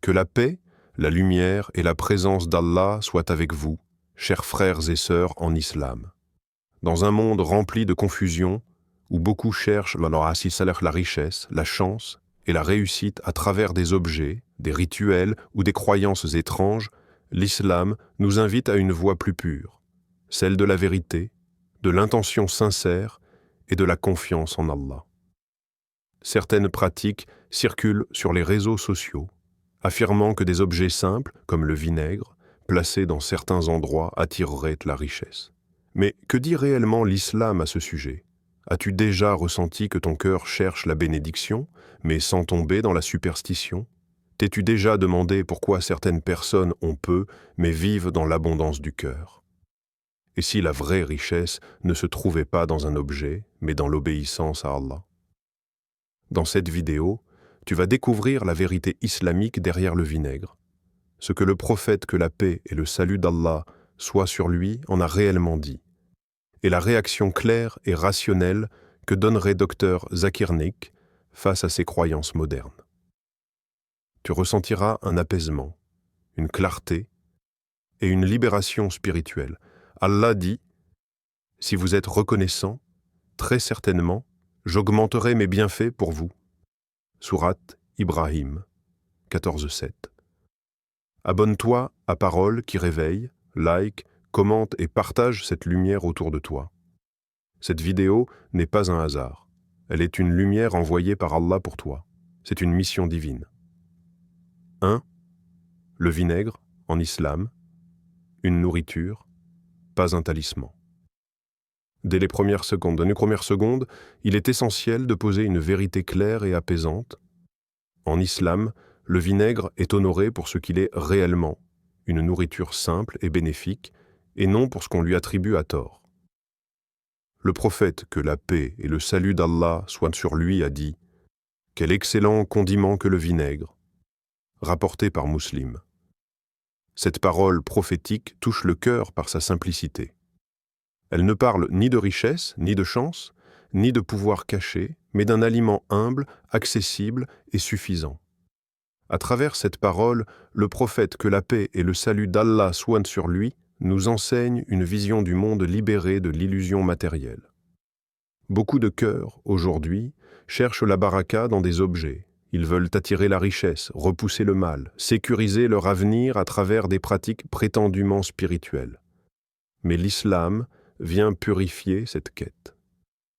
Que la paix, la lumière et la présence d'Allah soient avec vous, chers frères et sœurs en islam. Dans un monde rempli de confusion, où beaucoup cherchent la richesse, la chance et la réussite à travers des objets, des rituels ou des croyances étranges, l'islam nous invite à une voie plus pure, celle de la vérité, de l'intention sincère et de la confiance en Allah. Certaines pratiques circulent sur les réseaux sociaux, affirmant que des objets simples, comme le vinaigre, placés dans certains endroits attireraient la richesse. Mais que dit réellement l'islam à ce sujet? As-tu déjà ressenti que ton cœur cherche la bénédiction, mais sans tomber dans la superstition? T'es-tu déjà demandé pourquoi certaines personnes ont peu, mais vivent dans l'abondance du cœur? Et si la vraie richesse ne se trouvait pas dans un objet, mais dans l'obéissance à Allah? Dans cette vidéo, tu vas découvrir la vérité islamique derrière le vinaigre. Ce que le prophète, que la paix et le salut d'Allah soient sur lui, en a réellement dit. Et la réaction claire et rationnelle que donnerait Dr Zakir Naik face à ses croyances modernes. Tu ressentiras un apaisement, une clarté et une libération spirituelle. Allah dit, « Si vous êtes reconnaissant, très certainement, j'augmenterai mes bienfaits pour vous. » Sourate Ibrahim 14:7. Abonne-toi à Parole qui réveille, like, commente et partage cette lumière autour de toi. Cette vidéo n'est pas un hasard. Elle est une lumière envoyée par Allah pour toi. C'est une mission divine. 1. Le vinaigre, en islam, une nourriture, pas un talisman. Dès les premières secondes, il est essentiel de poser une vérité claire et apaisante. En islam, le vinaigre est honoré pour ce qu'il est réellement, une nourriture simple et bénéfique, et non pour ce qu'on lui attribue à tort. Le prophète, que la paix et le salut d'Allah soient sur lui, a dit « Quel excellent condiment que le vinaigre !» rapporté par Muslim. Cette parole prophétique touche le cœur par sa simplicité. Elle ne parle ni de richesse, ni de chance, ni de pouvoir caché, mais d'un aliment humble, accessible et suffisant. À travers cette parole, le prophète, que la paix et le salut d'Allah soient sur lui, nous enseigne une vision du monde libéré de l'illusion matérielle. Beaucoup de cœurs, aujourd'hui, cherchent la baraka dans des objets. Ils veulent attirer la richesse, repousser le mal, sécuriser leur avenir à travers des pratiques prétendument spirituelles. Mais l'islam vient purifier cette quête.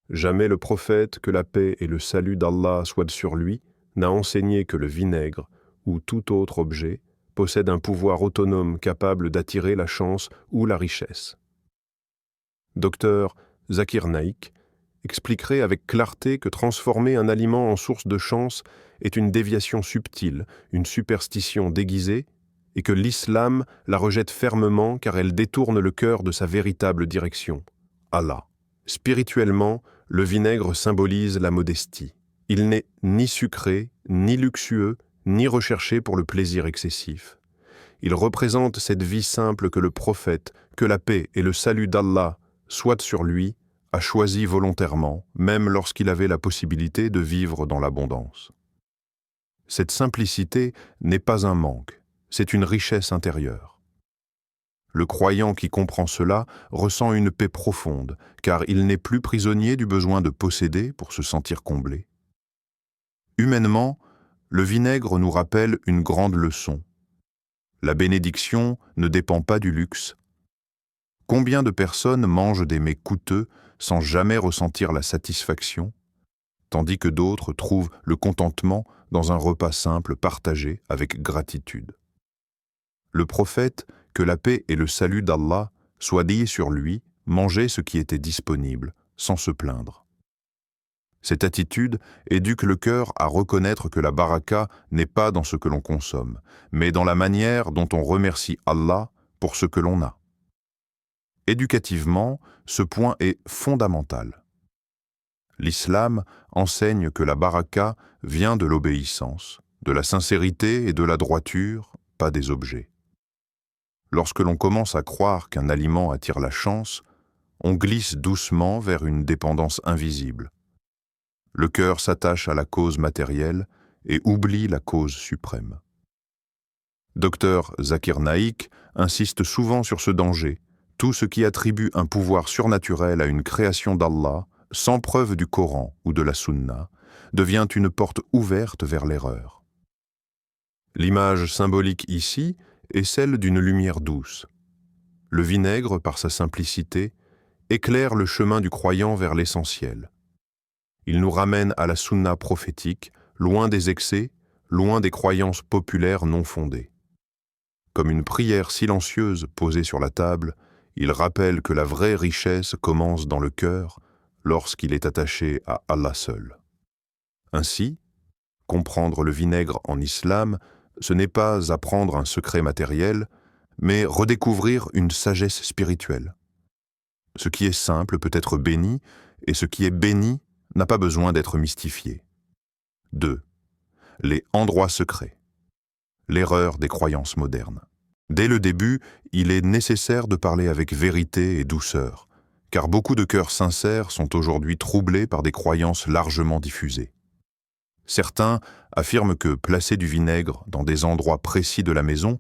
Jamais le prophète, que la paix et le salut d'Allah soient sur lui, n'a enseigné que le vinaigre ou tout autre objet possède un pouvoir autonome capable d'attirer la chance ou la richesse. Dr Zakir Naik expliquerait avec clarté que transformer un aliment en source de chance est une déviation subtile, une superstition déguisée, et que l'islam la rejette fermement car elle détourne le cœur de sa véritable direction, Allah. Spirituellement, le vinaigre symbolise la modestie. Il n'est ni sucré, ni luxueux, ni recherché pour le plaisir excessif. Il représente cette vie simple que le prophète, que la paix et le salut d'Allah soient sur lui, a choisi volontairement, même lorsqu'il avait la possibilité de vivre dans l'abondance. Cette simplicité n'est pas un manque, c'est une richesse intérieure. Le croyant qui comprend cela ressent une paix profonde, car il n'est plus prisonnier du besoin de posséder pour se sentir comblé. Humainement, le vinaigre nous rappelle une grande leçon. La bénédiction ne dépend pas du luxe. Combien de personnes mangent des mets coûteux sans jamais ressentir la satisfaction, tandis que d'autres trouvent le contentement dans un repas simple partagé avec gratitude. Le prophète, que la paix et le salut d'Allah soient liés sur lui, mangeait ce qui était disponible, sans se plaindre. Cette attitude éduque le cœur à reconnaître que la baraka n'est pas dans ce que l'on consomme, mais dans la manière dont on remercie Allah pour ce que l'on a. Éducativement, ce point est fondamental. L'islam enseigne que la baraka vient de l'obéissance, de la sincérité et de la droiture, pas des objets. Lorsque l'on commence à croire qu'un aliment attire la chance, on glisse doucement vers une dépendance invisible. Le cœur s'attache à la cause matérielle et oublie la cause suprême. Dr Zakir Naik insiste souvent sur ce danger. Tout ce qui attribue un pouvoir surnaturel à une création d'Allah, sans preuve du Coran ou de la Sunna, devient une porte ouverte vers l'erreur. L'image symbolique ici est celle d'une lumière douce. Le vinaigre, par sa simplicité, éclaire le chemin du croyant vers l'essentiel. Il nous ramène à la Sunna prophétique, loin des excès, loin des croyances populaires non fondées. Comme une prière silencieuse posée sur la table, il rappelle que la vraie richesse commence dans le cœur lorsqu'il est attaché à Allah seul. Ainsi, comprendre le vinaigre en islam, ce n'est pas apprendre un secret matériel, mais redécouvrir une sagesse spirituelle. Ce qui est simple peut être béni, et ce qui est béni n'a pas besoin d'être mystifié. 2. Les endroits secrets. L'erreur des croyances modernes. Dès le début, il est nécessaire de parler avec vérité et douceur, car beaucoup de cœurs sincères sont aujourd'hui troublés par des croyances largement diffusées. Certains affirment que placer du vinaigre dans des endroits précis de la maison,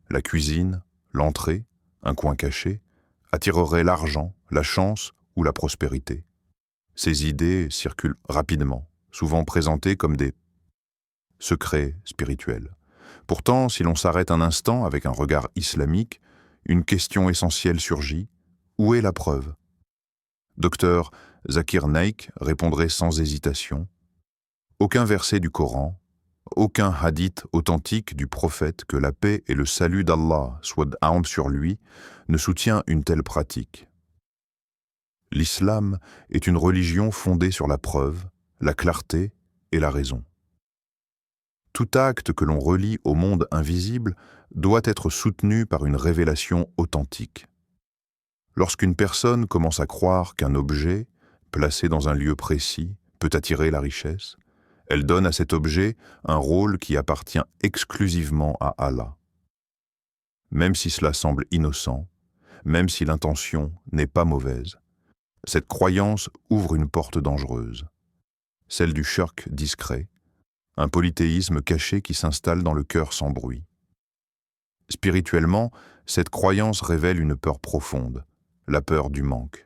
la cuisine, l'entrée, un coin caché, attirerait l'argent, la chance ou la prospérité. Ces idées circulent rapidement, souvent présentées comme des secrets spirituels. Pourtant, si l'on s'arrête un instant avec un regard islamique, une question essentielle surgit. Où est la preuve? Dr Zakir Naik répondrait sans hésitation. Aucun verset du Coran, aucun hadith authentique du prophète, que la paix et le salut d'Allah soient armes sur lui, ne soutient une telle pratique. L'islam est une religion fondée sur la preuve, la clarté et la raison. Tout acte que l'on relie au monde invisible doit être soutenu par une révélation authentique. Lorsqu'une personne commence à croire qu'un objet, placé dans un lieu précis, peut attirer la richesse, elle donne à cet objet un rôle qui appartient exclusivement à Allah. Même si cela semble innocent, même si l'intention n'est pas mauvaise, cette croyance ouvre une porte dangereuse, celle du shirk discret, un polythéisme caché qui s'installe dans le cœur sans bruit. Spirituellement, cette croyance révèle une peur profonde, la peur du manque.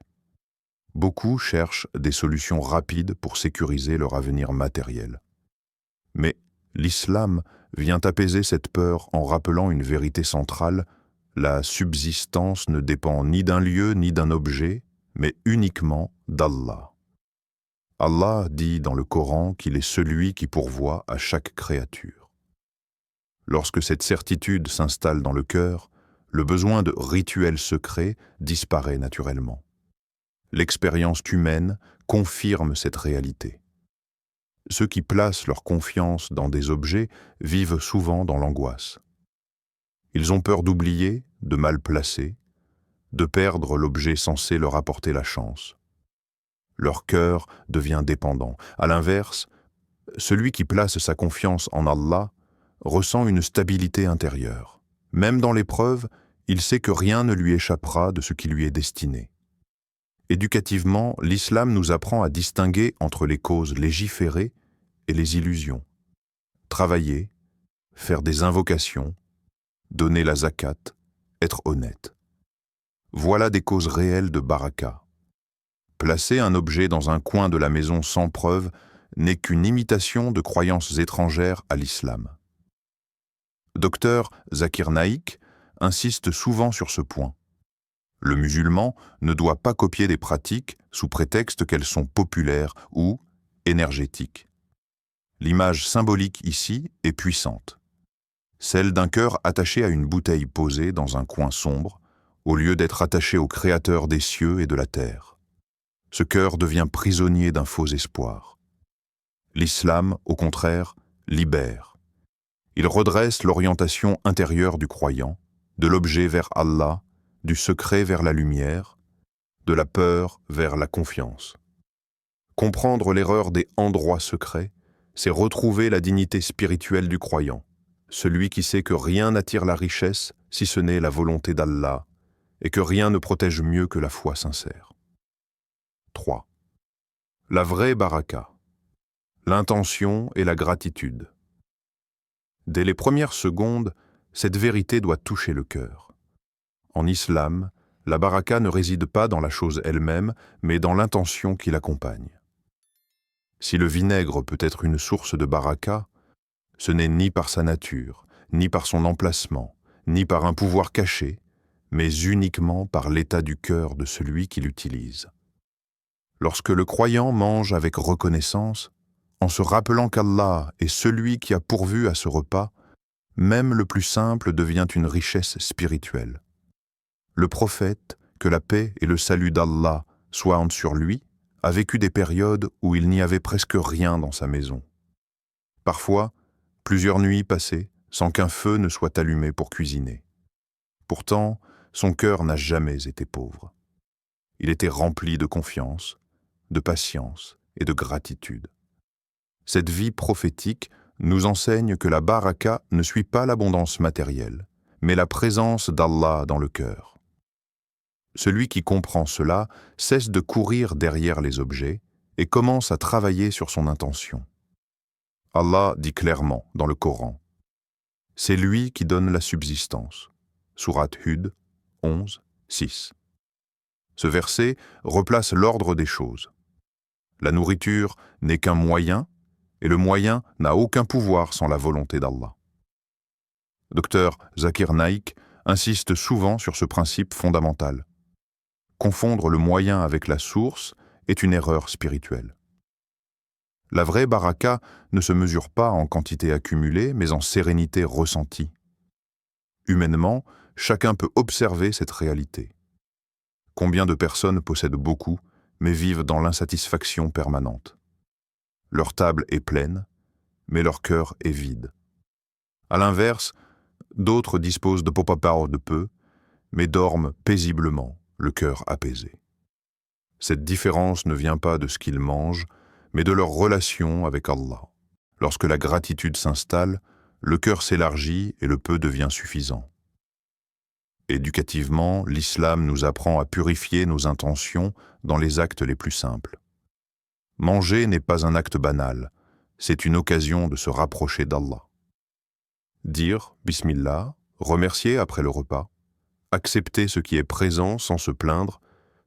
Beaucoup cherchent des solutions rapides pour sécuriser leur avenir matériel. Mais l'islam vient apaiser cette peur en rappelant une vérité centrale: la subsistance ne dépend ni d'un lieu ni d'un objet, mais uniquement d'Allah. Allah dit dans le Coran qu'il est celui qui pourvoit à chaque créature. Lorsque cette certitude s'installe dans le cœur, le besoin de rituels secrets disparaît naturellement. L'expérience humaine confirme cette réalité. Ceux qui placent leur confiance dans des objets vivent souvent dans l'angoisse. Ils ont peur d'oublier, de mal placer, de perdre l'objet censé leur apporter la chance. Leur cœur devient dépendant. À l'inverse, celui qui place sa confiance en Allah ressent une stabilité intérieure. Même dans l'épreuve, il sait que rien ne lui échappera de ce qui lui est destiné. Éducativement, l'islam nous apprend à distinguer entre les causes légiférées et les illusions. Travailler, faire des invocations, donner la zakat, être honnête. Voilà des causes réelles de baraka. Placer un objet dans un coin de la maison sans preuve n'est qu'une imitation de croyances étrangères à l'islam. Dr Zakir Naik insiste souvent sur ce point. Le musulman ne doit pas copier des pratiques sous prétexte qu'elles sont populaires ou énergétiques. L'image symbolique ici est puissante. Celle d'un cœur attaché à une bouteille posée dans un coin sombre, au lieu d'être attaché au Créateur des cieux et de la terre. Ce cœur devient prisonnier d'un faux espoir. L'islam, au contraire, libère. Il redresse l'orientation intérieure du croyant, de l'objet vers Allah, du secret vers la lumière, de la peur vers la confiance. Comprendre l'erreur des endroits secrets, c'est retrouver la dignité spirituelle du croyant, celui qui sait que rien n'attire la richesse si ce n'est la volonté d'Allah, et que rien ne protège mieux que la foi sincère. 3. La vraie baraka. L'intention et la gratitude. Dès les premières secondes, cette vérité doit toucher le cœur. En islam, la baraka ne réside pas dans la chose elle-même, mais dans l'intention qui l'accompagne. Si le vinaigre peut être une source de baraka, ce n'est ni par sa nature, ni par son emplacement, ni par un pouvoir caché, mais uniquement par l'état du cœur de celui qui l'utilise. Lorsque le croyant mange avec reconnaissance, en se rappelant qu'Allah est celui qui a pourvu à ce repas, même le plus simple devient une richesse spirituelle. Le prophète, que la paix et le salut d'Allah soient sur lui, a vécu des périodes où il n'y avait presque rien dans sa maison. Parfois, plusieurs nuits passées sans qu'un feu ne soit allumé pour cuisiner. Pourtant, son cœur n'a jamais été pauvre. Il était rempli de confiance, de patience et de gratitude. Cette vie prophétique nous enseigne que la baraka ne suit pas l'abondance matérielle, mais la présence d'Allah dans le cœur. Celui qui comprend cela cesse de courir derrière les objets et commence à travailler sur son intention. Allah dit clairement dans le Coran: « C'est lui qui donne la subsistance. » Sourate Hud 11, 6. Ce verset replace l'ordre des choses. La nourriture n'est qu'un moyen, et le moyen n'a aucun pouvoir sans la volonté d'Allah. Dr Zakir Naik insiste souvent sur ce principe fondamental. Confondre le moyen avec la source est une erreur spirituelle. La vraie baraka ne se mesure pas en quantité accumulée, mais en sérénité ressentie. Humainement, chacun peut observer cette réalité. Combien de personnes possèdent beaucoup, mais vivent dans l'insatisfaction permanente? Leur table est pleine, mais leur cœur est vide. À l'inverse, d'autres disposent de popapao de peu, mais dorment paisiblement, le cœur apaisé. Cette différence ne vient pas de ce qu'ils mangent, mais de leur relation avec Allah. Lorsque la gratitude s'installe, le cœur s'élargit et le peu devient suffisant. Éducativement, l'islam nous apprend à purifier nos intentions dans les actes les plus simples. Manger n'est pas un acte banal, c'est une occasion de se rapprocher d'Allah. Dire « Bismillah », remercier après le repas, accepter ce qui est présent sans se plaindre,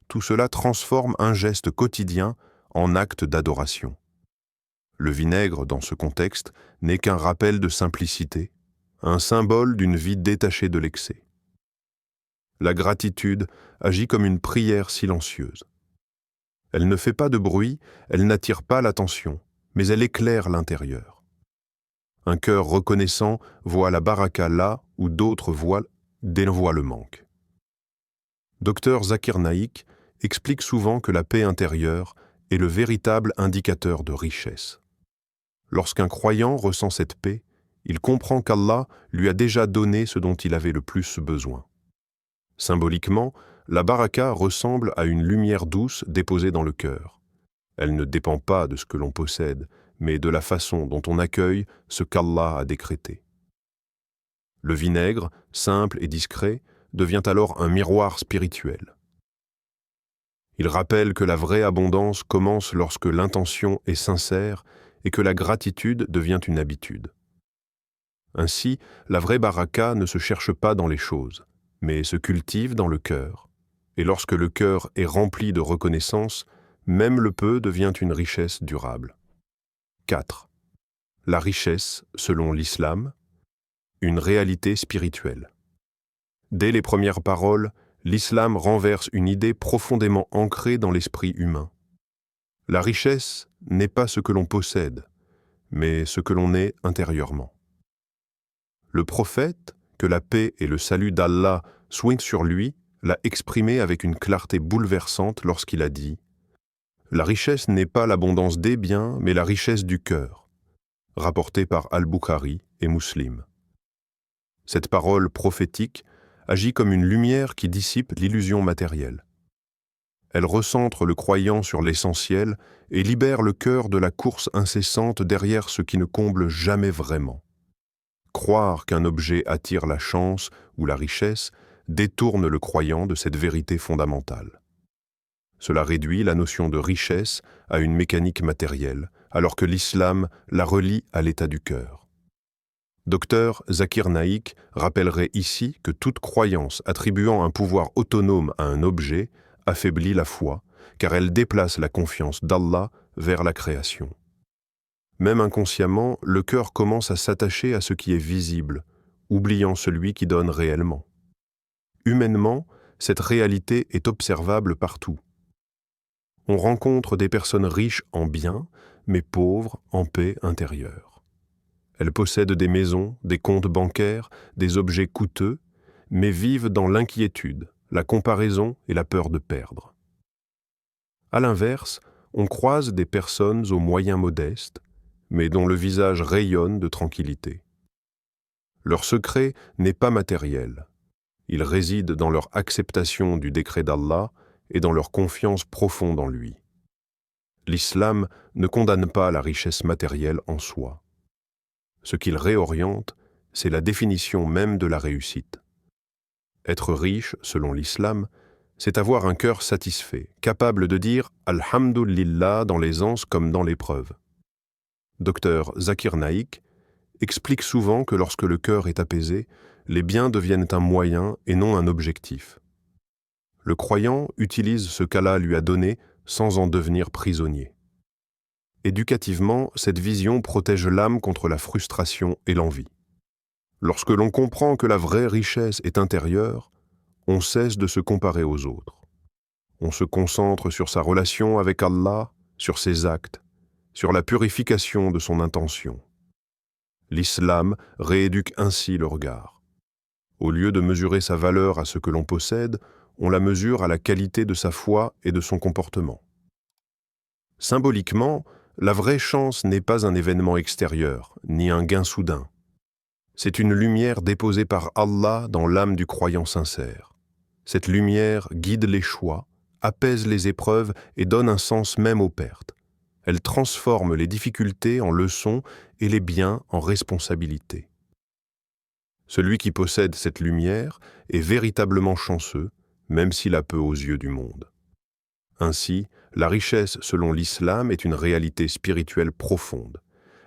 tout cela transforme un geste quotidien en acte d'adoration. Le vinaigre, dans ce contexte, n'est qu'un rappel de simplicité, un symbole d'une vie détachée de l'excès. La gratitude agit comme une prière silencieuse. Elle ne fait pas de bruit, elle n'attire pas l'attention, mais elle éclaire l'intérieur. Un cœur reconnaissant voit la baraka là où d'autres dévoient le manque. Dr Zakir Naik explique souvent que la paix intérieure est le véritable indicateur de richesse. Lorsqu'un croyant ressent cette paix, il comprend qu'Allah lui a déjà donné ce dont il avait le plus besoin. Symboliquement, la baraka ressemble à une lumière douce déposée dans le cœur. Elle ne dépend pas de ce que l'on possède, mais de la façon dont on accueille ce qu'Allah a décrété. Le vinaigre, simple et discret, devient alors un miroir spirituel. Il rappelle que la vraie abondance commence lorsque l'intention est sincère et que la gratitude devient une habitude. Ainsi, la vraie baraka ne se cherche pas dans les choses, mais se cultive dans le cœur. Et lorsque le cœur est rempli de reconnaissance, même le peu devient une richesse durable. 4. La richesse, selon l'islam, une réalité spirituelle. Dès les premières paroles, l'islam renverse une idée profondément ancrée dans l'esprit humain. La richesse n'est pas ce que l'on possède, mais ce que l'on est intérieurement. Le prophète, que la paix et le salut d'Allah soient sur lui, l'a exprimé avec une clarté bouleversante lorsqu'il a dit « La richesse n'est pas l'abondance des biens, mais la richesse du cœur », rapporté par Al-Bukhari et Muslim. Cette parole prophétique agit comme une lumière qui dissipe l'illusion matérielle. Elle recentre le croyant sur l'essentiel et libère le cœur de la course incessante derrière ce qui ne comble jamais vraiment. Croire qu'un objet attire la chance ou la richesse détourne le croyant de cette vérité fondamentale. Cela réduit la notion de richesse à une mécanique matérielle, alors que l'islam la relie à l'état du cœur. Dr Zakir Naik rappellerait ici que toute croyance attribuant un pouvoir autonome à un objet affaiblit la foi, car elle déplace la confiance d'Allah vers la création. Même inconsciemment, le cœur commence à s'attacher à ce qui est visible, oubliant celui qui donne réellement. Humainement, cette réalité est observable partout. On rencontre des personnes riches en biens, mais pauvres en paix intérieure. Elles possèdent des maisons, des comptes bancaires, des objets coûteux, mais vivent dans l'inquiétude, la comparaison et la peur de perdre. À l'inverse, on croise des personnes aux moyens modestes, mais dont le visage rayonne de tranquillité. Leur secret n'est pas matériel. Il réside dans leur acceptation du décret d'Allah et dans leur confiance profonde en lui. L'islam ne condamne pas la richesse matérielle en soi. Ce qu'il réoriente, c'est la définition même de la réussite. Être riche, selon l'islam, c'est avoir un cœur satisfait, capable de dire « Alhamdulillah » dans l'aisance comme dans l'épreuve. Dr Zakir Naik explique souvent que lorsque le cœur est apaisé, les biens deviennent un moyen et non un objectif. Le croyant utilise ce qu'Allah lui a donné sans en devenir prisonnier. Éducativement, cette vision protège l'âme contre la frustration et l'envie. Lorsque l'on comprend que la vraie richesse est intérieure, on cesse de se comparer aux autres. On se concentre sur sa relation avec Allah, sur ses actes, sur la purification de son intention. L'islam rééduque ainsi le regard. Au lieu de mesurer sa valeur à ce que l'on possède, on la mesure à la qualité de sa foi et de son comportement. Symboliquement, la vraie chance n'est pas un événement extérieur, ni un gain soudain. C'est une lumière déposée par Allah dans l'âme du croyant sincère. Cette lumière guide les choix, apaise les épreuves et donne un sens même aux pertes. Elle transforme les difficultés en leçons et les biens en responsabilités. Celui qui possède cette lumière est véritablement chanceux, même s'il a peu aux yeux du monde. Ainsi, la richesse selon l'islam est une réalité spirituelle profonde.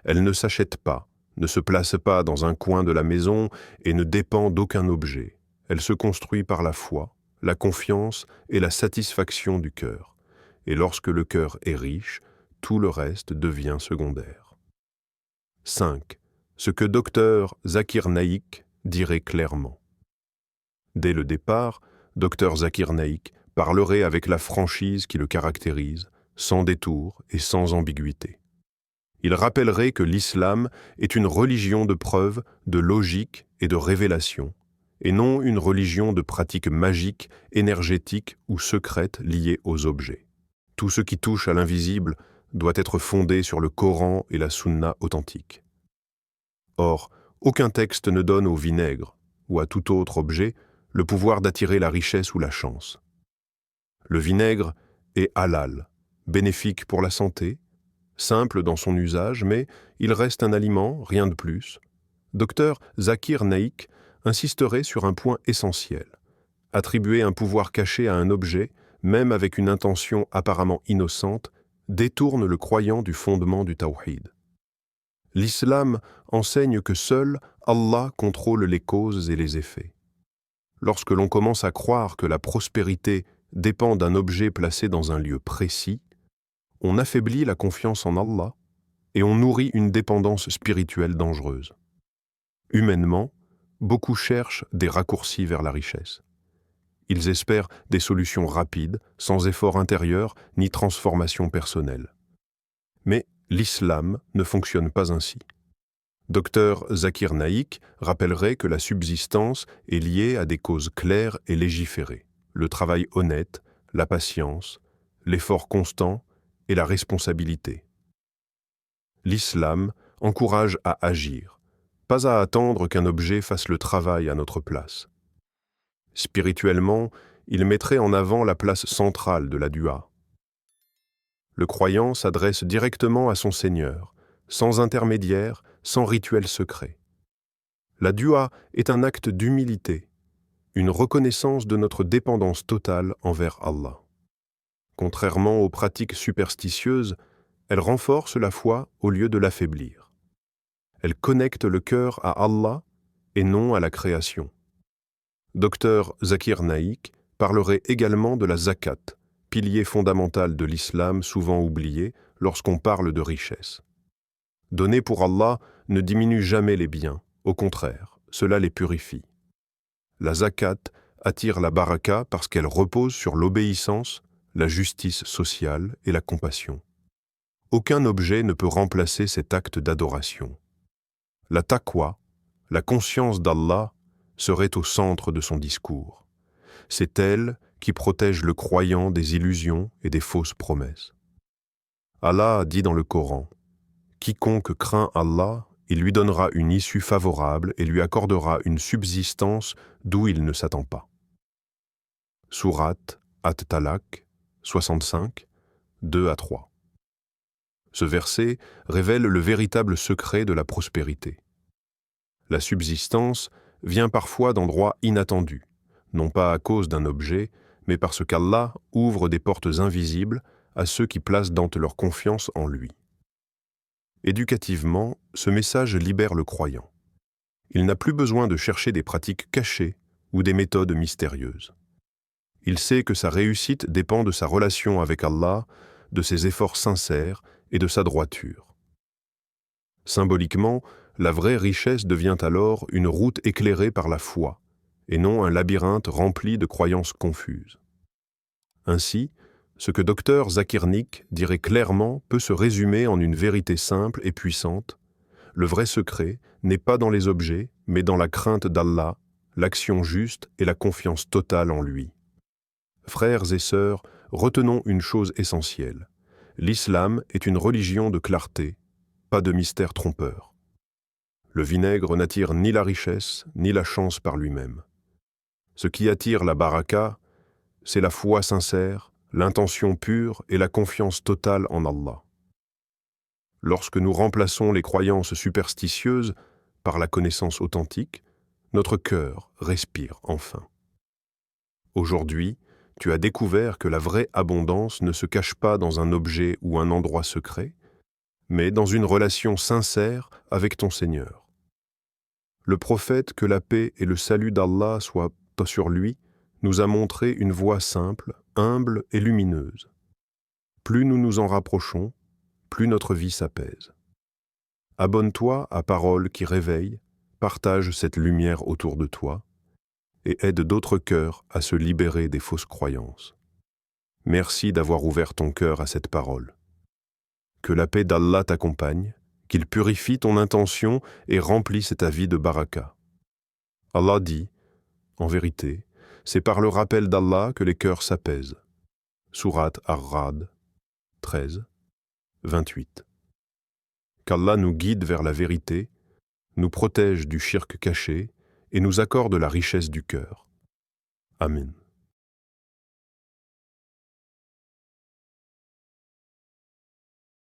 Elle ne s'achète pas, ne se place pas dans un coin de la maison et ne dépend d'aucun objet. Elle se construit par la foi, la confiance et la satisfaction du cœur. Et lorsque le cœur est riche, tout le reste devient secondaire. 5. Ce que Dr Zakir Naik dirait clairement. Dès le départ, Dr Zakir Naik parlerait avec la franchise qui le caractérise, sans détour et sans ambiguïté. Il rappellerait que l'islam est une religion de preuve, de logique et de révélation, et non une religion de pratiques magiques, énergétiques ou secrètes liées aux objets. Tout ce qui touche à l'invisible doit être fondé sur le Coran et la Sunna authentique. Or, aucun texte ne donne au vinaigre, ou à tout autre objet, le pouvoir d'attirer la richesse ou la chance. Le vinaigre est halal, bénéfique pour la santé, simple dans son usage, mais il reste un aliment, rien de plus. Dr Zakir Naik insisterait sur un point essentiel. Attribuer un pouvoir caché à un objet, même avec une intention apparemment innocente, détourne le croyant du fondement du tawhid. L'islam enseigne que seul Allah contrôle les causes et les effets. Lorsque l'on commence à croire que la prospérité dépend d'un objet placé dans un lieu précis, on affaiblit la confiance en Allah et on nourrit une dépendance spirituelle dangereuse. Humainement, beaucoup cherchent des raccourcis vers la richesse. Ils espèrent des solutions rapides, sans effort intérieur ni transformation personnelle. Mais l'islam ne fonctionne pas ainsi. Dr Zakir Naik rappellerait que la subsistance est liée à des causes claires et légiférées, le travail honnête, la patience, l'effort constant et la responsabilité. L'islam encourage à agir, pas à attendre qu'un objet fasse le travail à notre place. Spirituellement, il mettrait en avant la place centrale de la dua. Le croyant s'adresse directement à son Seigneur, sans intermédiaire, sans rituel secret. La dua est un acte d'humilité, une reconnaissance de notre dépendance totale envers Allah. Contrairement aux pratiques superstitieuses, elle renforce la foi au lieu de l'affaiblir. Elle connecte le cœur à Allah et non à la création. Dr Zakir Naik parlerait également de la zakat, pilier fondamental de l'islam souvent oublié lorsqu'on parle de richesse. Donner pour Allah ne diminue jamais les biens, au contraire, cela les purifie. La zakat attire la baraka parce qu'elle repose sur l'obéissance, la justice sociale et la compassion. Aucun objet ne peut remplacer cet acte d'adoration. La taqwa, la conscience d'Allah, serait au centre de son discours. C'est elle qui protège le croyant des illusions et des fausses promesses. Allah dit dans le Coran, « Quiconque craint Allah, il lui donnera une issue favorable et lui accordera une subsistance d'où il ne s'attend pas. » Sourate At-Talaq 65, 2-3. Ce verset révèle le véritable secret de la prospérité. La subsistance vient parfois d'endroits inattendus, non pas à cause d'un objet, mais parce qu'Allah ouvre des portes invisibles à ceux qui placent dans leur confiance en lui. Éducativement, ce message libère le croyant. Il n'a plus besoin de chercher des pratiques cachées ou des méthodes mystérieuses. Il sait que sa réussite dépend de sa relation avec Allah, de ses efforts sincères et de sa droiture. Symboliquement, la vraie richesse devient alors une route éclairée par la foi, et non un labyrinthe rempli de croyances confuses. Ainsi, ce que Dr Zakir Naik dirait clairement peut se résumer en une vérité simple et puissante. Le vrai secret n'est pas dans les objets, mais dans la crainte d'Allah, l'action juste et la confiance totale en lui. Frères et sœurs, retenons une chose essentielle. L'islam est une religion de clarté, pas de mystère trompeur. Le vinaigre n'attire ni la richesse, ni la chance par lui-même. Ce qui attire la baraka, c'est la foi sincère, l'intention pure et la confiance totale en Allah. Lorsque nous remplaçons les croyances superstitieuses par la connaissance authentique, notre cœur respire enfin. Aujourd'hui, tu as découvert que la vraie abondance ne se cache pas dans un objet ou un endroit secret, mais dans une relation sincère avec ton Seigneur. Le prophète, que la paix et le salut d'Allah soient sur lui, nous a montré une voie simple, humble et lumineuse. Plus nous nous en rapprochons, plus notre vie s'apaise. Abonne-toi à Paroles qui réveillent, partage cette lumière autour de toi et aide d'autres cœurs à se libérer des fausses croyances. Merci d'avoir ouvert ton cœur à cette parole. Que la paix d'Allah t'accompagne, qu'il purifie ton intention et remplisse ta vie de baraka. Allah dit, en vérité, c'est par le rappel d'Allah que les cœurs s'apaisent. Sourate Ar-Ra'd 13, 28. Qu'Allah nous guide vers la vérité, nous protège du shirk caché et nous accorde la richesse du cœur. Amen.